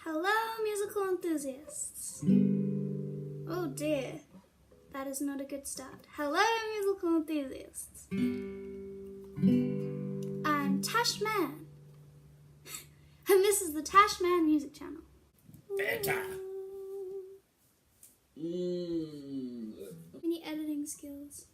Hello, musical enthusiasts. Oh dear, that is not a good start. Hello, musical enthusiasts. I'm Tash Man, and this is the Tash Man Music Channel. Better. Any editing skills?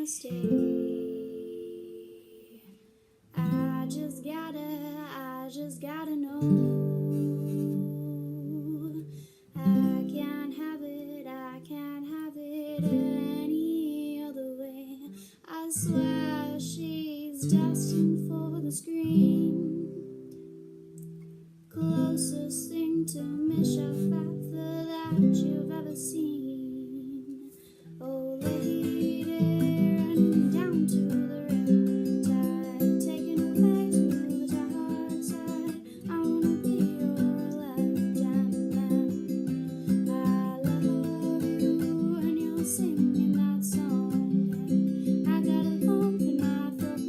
Stay. I just gotta know. I can't have it any other way. I swear she's destined for the screen. Closest thing to Misha Pfeffer that you've ever seen. Oh, lady, running down to the riptide, taking away to the dark side. I wanna be your left-hand man. I love you when you're singing that song. I got a lump in my throat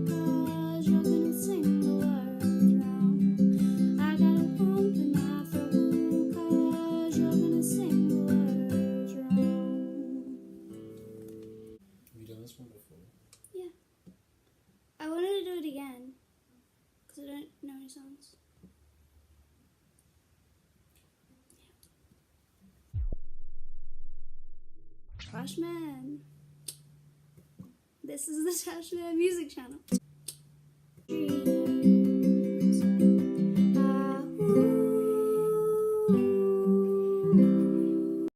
'cause you're gonna sing the words wrong. I got a lump in my throat 'cause you're gonna sing the words wrong. Have you done this one before? Yeah. I wanted to do it again because I don't know any songs. Tash Man. This is the Tash Man Music Channel.